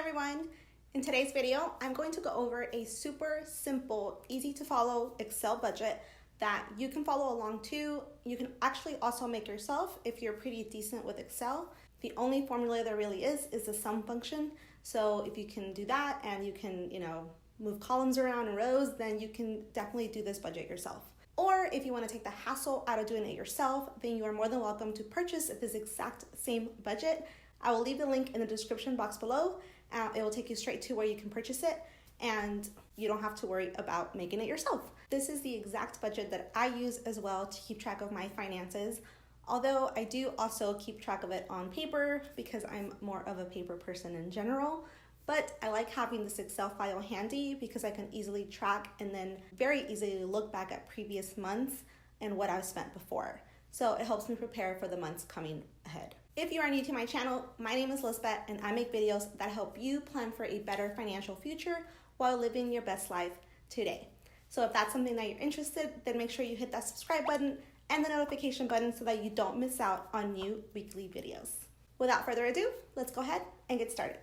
everyone. In today's video, I'm going to go over a super simple, easy to follow Excel budget that you can follow along to. You can actually also make yourself if you're pretty decent with Excel. The only formula there really is the sum function. So if you can do that and you can, move columns around and rows, then you can definitely do this budget yourself. Or if you want to take the hassle out of doing it yourself, then you are more than welcome to purchase this exact same budget. I will leave the link in the description box below. It will take you straight to where you can purchase it, and you don't have to worry about making it yourself. This is the exact budget that I use as well to keep track of my finances, although I do also keep track of it on paper because I'm more of a paper person in general. But I like having this Excel file handy because I can easily track and then very easily look back at previous months and what I've spent before. So it helps me prepare for the months coming ahead. If you are new to my channel, my name is Lisbeth and I make videos that help you plan for a better financial future while living your best life today. So if that's something that you're interested, then make sure you hit that subscribe button and the notification button so that you don't miss out on new weekly videos. Without further ado, let's go ahead and get started.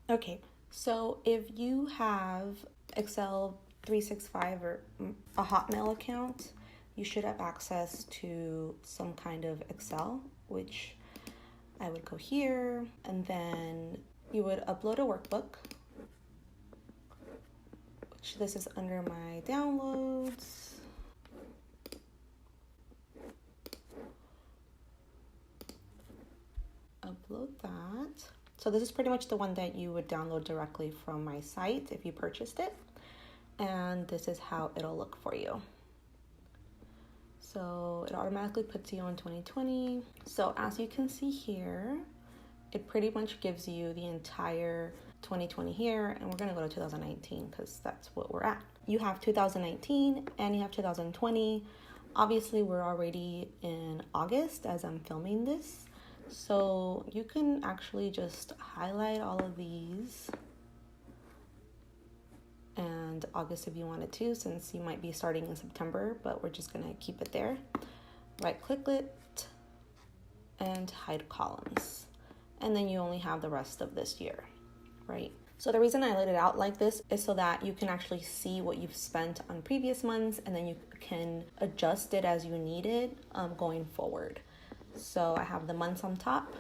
Okay, so if you have Excel 365 or a Hotmail account, you should have access to some kind of Excel, which I would go here, and then you would upload a workbook, which this is under my downloads. Upload that. So this is pretty much the one that you would download directly from my site if you purchased it. And this is how it'll look for you. So it automatically puts you on 2020. So as you can see here, it pretty much gives you the entire 2020 here, and we're gonna go to 2019 because that's what we're at. You have 2019 and you have 2020. Obviously we're already in August as I'm filming this. So you can actually just highlight all of these and August if you wanted to, since you might be starting in September, but we're just gonna keep it there. Right click it and hide columns. And then you only have the rest of this year, right? So the reason I laid it out like this is so that you can actually see what you've spent on previous months, and then you can adjust it as you need it going forward. So I have the months on top.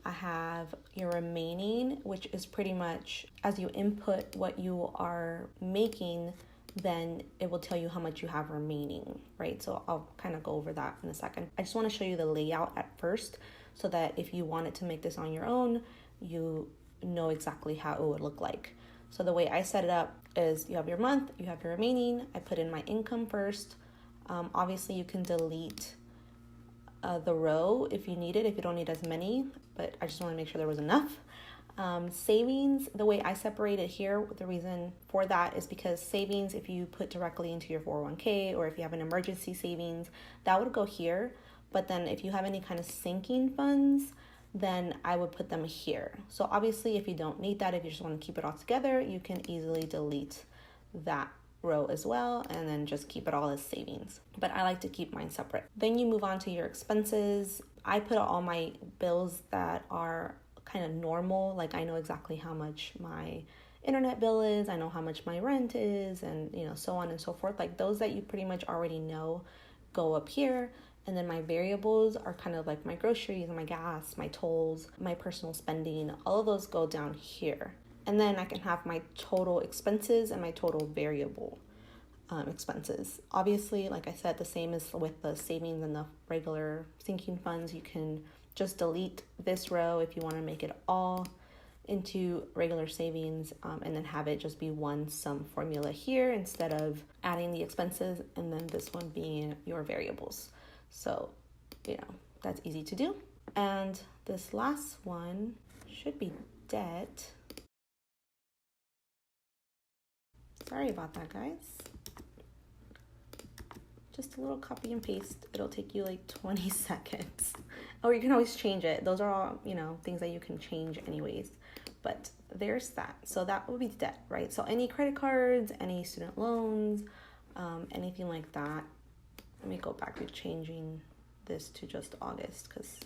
I have your remaining, which is pretty much as you input what you are making, then it will tell you how much you have remaining, right? So I'll kind of go over that in a second. I just want to show you the layout at first so that if you wanted to make this on your own, you know exactly how it would look like. So the way I set it up is you have your month, you have your remaining. I put in my income first. Obviously you can delete the row if you need it, if you don't need as many, but I just want to make sure there was enough. Savings, the way I separate it here, the reason for that is because savings, if you put directly into your 401k or if you have an emergency savings, that would go here. But then if you have any kind of sinking funds, then I would put them here. So obviously if you don't need that, if you just want to keep it all together, you can easily delete that row as well and then just keep it all as savings. But I like to keep mine separate. Then you move on to your expenses. I put all my bills that are kind of normal, like I know exactly how much my internet bill is, I know how much my rent is, and so on and so forth. Like those that you pretty much already know go up here. And then my variables are kind of like my groceries, my gas, my tolls, my personal spending, all of those go down here. And then I can have my total expenses and my total variable expenses. Obviously, like I said, the same as with the savings and the regular sinking funds. You can just delete this row if you want to make it all into regular savings and then have it just be one sum formula here instead of adding the expenses and then this one being your variables. So, that's easy to do. And this last one should be debt. Sorry about that, guys. Just a little copy and paste. It'll take you like 20 seconds. Or you can always change it. Those are all, things that you can change anyways. But there's that. So that would be debt, right? So any credit cards, any student loans, anything like that. Let me go back to changing this to just August because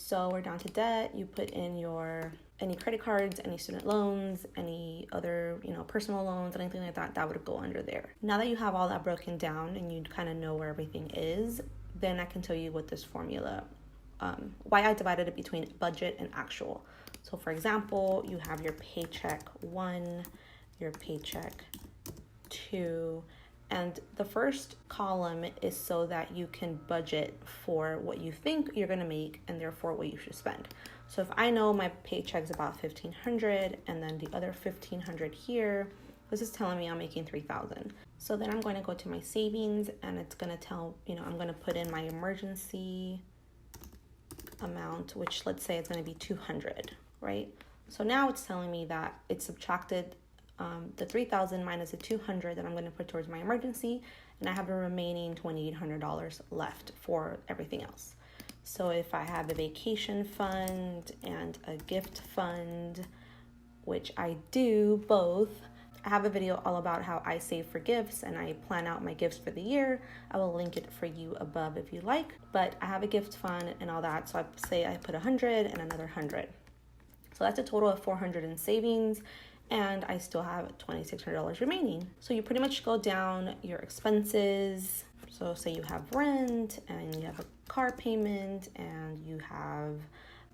So we're down to debt. You put in your any credit cards, any student loans, any other, personal loans, anything like that, that would go under there. Now that you have all that broken down and you kind of know where everything is, then I can tell you what this formula, why I divided it between budget and actual. So for example, you have your paycheck 1, your paycheck 2, and the first column is so that you can budget for what you think you're going to make and therefore what you should spend. So if I know my paycheck's about $1,500 and then the other $1,500 here, this is telling me I'm making $3,000. So then I'm going to go to my savings and it's going to tell, I'm going to put in my emergency amount, which let's say it's going to be $200, right? So now it's telling me that it subtracted the $3,000 minus the $200 that I'm going to put towards my emergency, and I have a remaining $2,800 left for everything else. So if I have a vacation fund and a gift fund, which I do both, I have a video all about how I save for gifts and I plan out my gifts for the year. I will link it for you above if you like, but I have a gift fund and all that. So I say I put 100 and another 100. So that's a total of 400 in savings, and I still have $2,600 remaining. So you pretty much go down your expenses. So say you have rent and you have a car payment and you have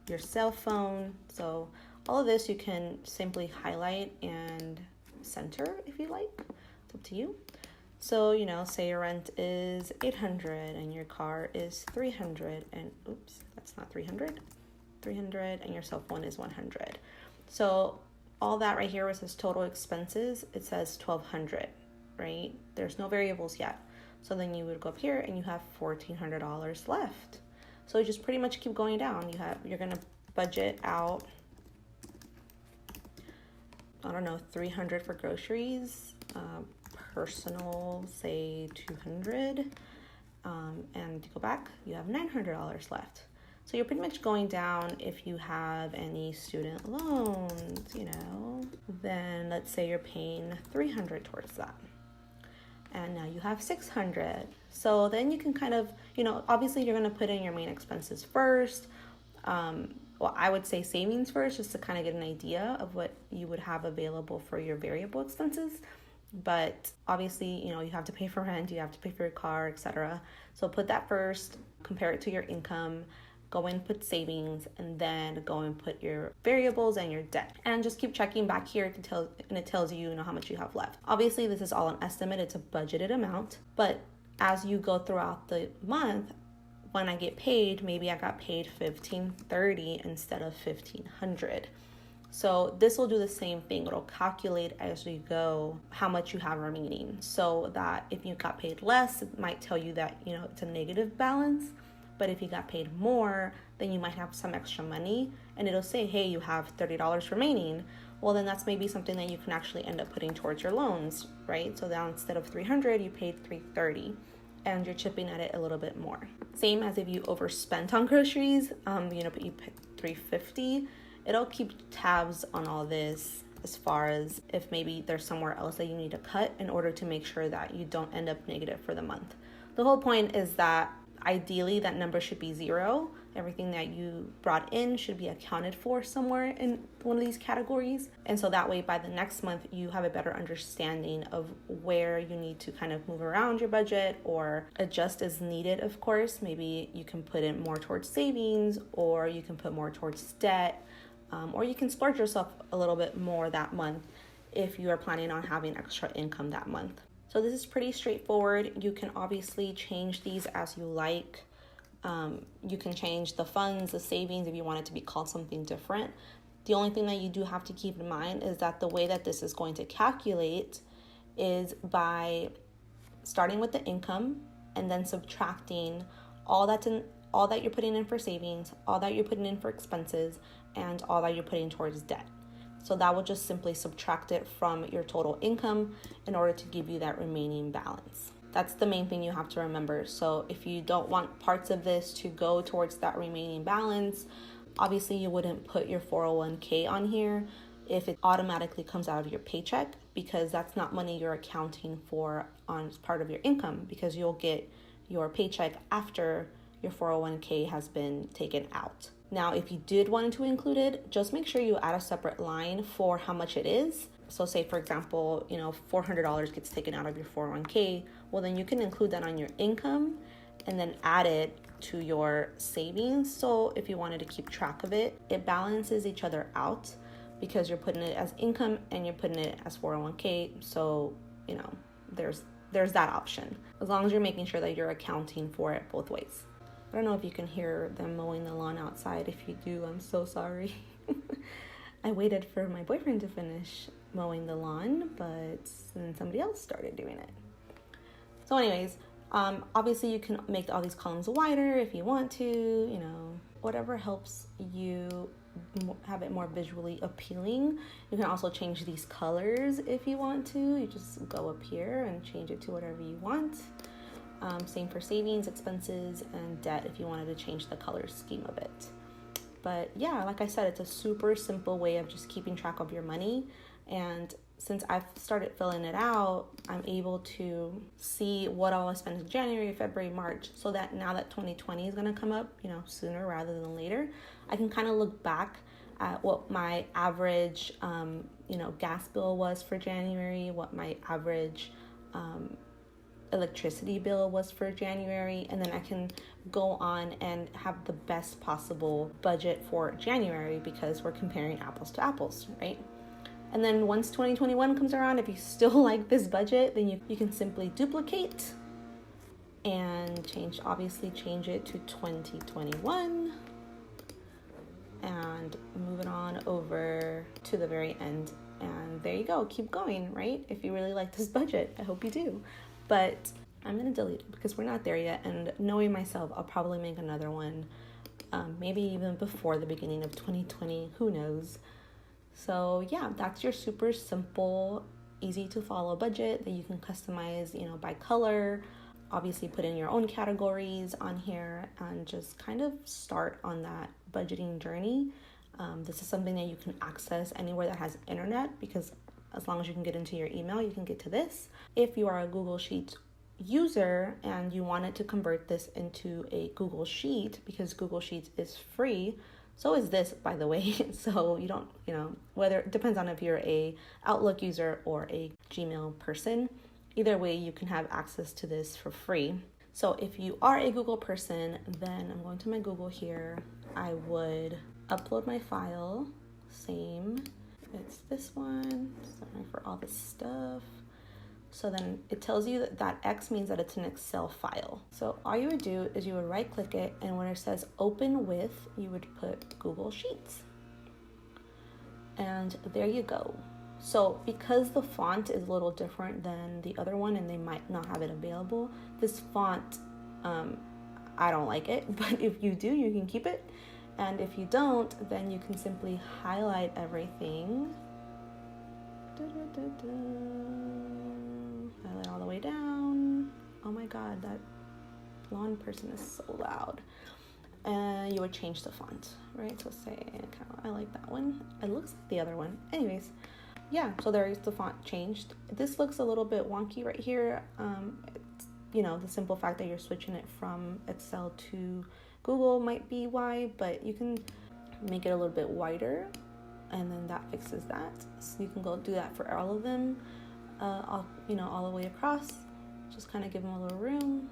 your cell phone. So all of this you can simply highlight and center if you like. It's up to you. So, say your rent is $800 and your car is $300 and oops, that's not $300 and your cell phone is $100. So all that right here was his total expenses. It says $1,200, right? There's no variables yet. So then you would go up here and you have $1,400 left. So just pretty much keep going down. You're gonna budget out, I don't know, $300 for groceries, personal, say $200, and you go back, you have $900 left. So you're pretty much going down. If you have any student loans, then let's say you're paying $300 towards that. And now you have $600. So then you can kind of, obviously you're going to put in your main expenses first. Well, I would say savings first, just to kind of get an idea of what you would have available for your variable expenses. But obviously, you have to pay for rent, you have to pay for your car, etc. So put that first, compare it to your income, go and put savings, and then go and put your variables and your debt. And just keep checking back here and it tells you, how much you have left. Obviously, this is all an estimate. It's a budgeted amount. But as you go throughout the month, when I get paid, maybe I got paid $1,530 instead of $1,500. So this will do the same thing. It'll calculate as you go how much you have remaining, so that if you got paid less, it might tell you that, it's a negative balance. But if you got paid more, then you might have some extra money and it'll say, hey, you have $30 remaining. Well, then that's maybe something that you can actually end up putting towards your loans, right? So now instead of $300, you paid $330 and you're chipping at it a little bit more. Same as if you overspent on groceries, but you picked $350, it'll keep tabs on all this as far as if maybe there's somewhere else that you need to cut in order to make sure that you don't end up negative for the month. The whole point is that ideally that number should be 0. Everything that you brought in should be accounted for somewhere in one of these categories. And so that way by the next month, you have a better understanding of where you need to kind of move around your budget or adjust as needed, of course. Maybe you can put in more towards savings, or you can put more towards debt, or you can splurge yourself a little bit more that month if you are planning on having extra income that month. So this is pretty straightforward. You can obviously change these as you like. You can change the funds, the savings, if you want it to be called something different. The only thing that you do have to keep in mind is that the way that this is going to calculate is by starting with the income and then subtracting all that you're putting in for savings, all that you're putting in for expenses, and all that you're putting towards debt. So that will just simply subtract it from your total income in order to give you that remaining balance. That's the main thing you have to remember. So if you don't want parts of this to go towards that remaining balance, obviously you wouldn't put your 401k on here if it automatically comes out of your paycheck, because that's not money you're accounting for on part of your income, because you'll get your paycheck after your 401k has been taken out. Now, if you did want to include it, just make sure you add a separate line for how much it is. So say, for example, $400 gets taken out of your 401k. Well, then you can include that on your income and then add it to your savings. So if you wanted to keep track of it, it balances each other out because you're putting it as income and you're putting it as 401k. So, there's that option, as long as you're making sure that you're accounting for it both ways. I don't know if you can hear them mowing the lawn outside. If you do, I'm so sorry. I waited for my boyfriend to finish mowing the lawn, but then somebody else started doing it. So anyways, obviously you can make all these columns wider if you want to, whatever helps you have it more visually appealing. You can also change these colors if you want to. You just go up here and change it to whatever you want. Same for savings, expenses, and debt if you wanted to change the color scheme of it. But yeah, like I said, it's a super simple way of just keeping track of your money. And since I've started filling it out, I'm able to see what all I spent in January, February, March, so that now that 2020 is going to come up, sooner rather than later, I can kind of look back at what my average, gas bill was for January, what my average electricity bill was for January, and then I can go on and have the best possible budget for January because we're comparing apples to apples, right? And then once 2021 comes around, if you still like this budget, then you can simply duplicate and change it to 2021 and move it on over to the very end. And there you go, keep going, right? If you really like this budget, I hope you do. But I'm going to delete it because we're not there yet. And knowing myself, I'll probably make another one, maybe even before the beginning of 2020, who knows. So yeah, that's your super simple, easy to follow budget that you can customize, by color. Obviously put in your own categories on here and just kind of start on that budgeting journey. This is something that you can access anywhere that has internet, because as long as you can get into your email, you can get to this. If you are a Google Sheets user and you wanted to convert this into a Google Sheet, because Google Sheets is free, so is this, by the way. So you don't, whether it depends on if you're a Outlook user or a Gmail person. Either way, you can have access to this for free. So if you are a Google person, then I'm going to my Google here. I would upload my file, same. It's this one, sorry for all this stuff. So then it tells you that X means that it's an Excel file. So all you would do is you would right click it, and when it says open with, you would put Google Sheets. And there you go. So because the font is a little different than the other one and they might not have it available, this font, I don't like it, but if you do, you can keep it. And if you don't, then you can simply highlight everything. Highlight all the way down. Oh my God, that lawn person is so loud. And you would change the font, right? So say, I like that one. It looks like the other one. Anyways, yeah, so there is the font changed. This looks a little bit wonky right here. It's, the simple fact that you're switching it from Excel to Google might be why, but you can make it a little bit wider, and then that fixes that. So you can go do that for all of them, all the way across. Just kind of give them a little room.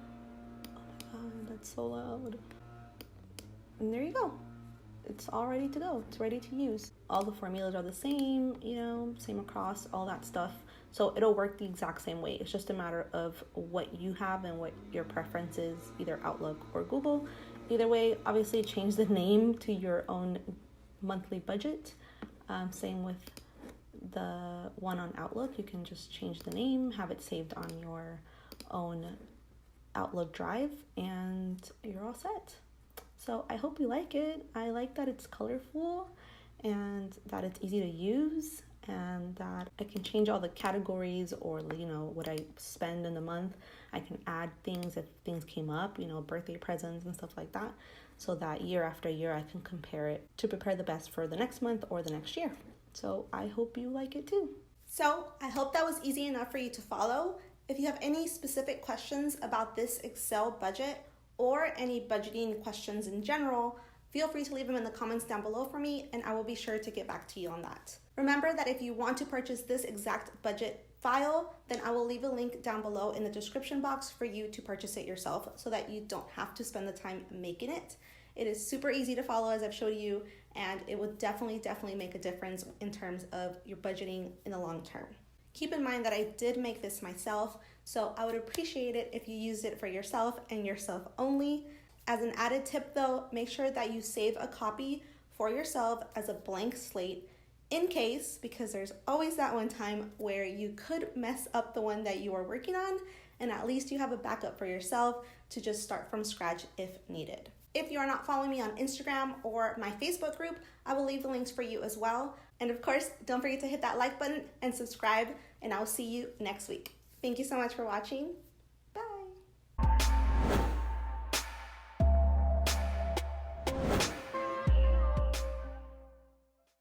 Oh my God, that's so loud. And there you go. It's all ready to go. It's ready to use. All the formulas are the same, same across, all that stuff. So it'll work the exact same way. It's just a matter of what you have and what your preference is, either Outlook or Google. Either way, obviously change the name to your own monthly budget. Same with the one on Outlook. You can just change the name, have it saved on your own Outlook drive, and you're all set. So I hope you like it. I like that it's colorful and that it's easy to use, and that I can change all the categories or, what I spend in the month. I can add things if things came up, birthday presents and stuff like that, so that year after year I can compare it to prepare the best for the next month or the next year. So I hope you like it too. So I hope that was easy enough for you to follow. If you have any specific questions about this Excel budget or any budgeting questions in general, feel free to leave them in the comments down below for me, and I will be sure to get back to you on that. Remember that if you want to purchase this exact budget file, then I will leave a link down below in the description box for you to purchase it yourself so that you don't have to spend the time making it. It is super easy to follow, as I've showed you, and it will definitely make a difference in terms of your budgeting in the long term. Keep in mind that I did make this myself, so I would appreciate it if you used it for yourself and yourself only. As an added tip though, make sure that you save a copy for yourself as a blank slate in case, because there's always that one time where you could mess up the one that you are working on, and at least you have a backup for yourself to just start from scratch if needed. If you are not following me on Instagram or my Facebook group, I will leave the links for you as well. And of course, don't forget to hit that like button and subscribe, and I will see you next week. Thank you so much for watching. Bye.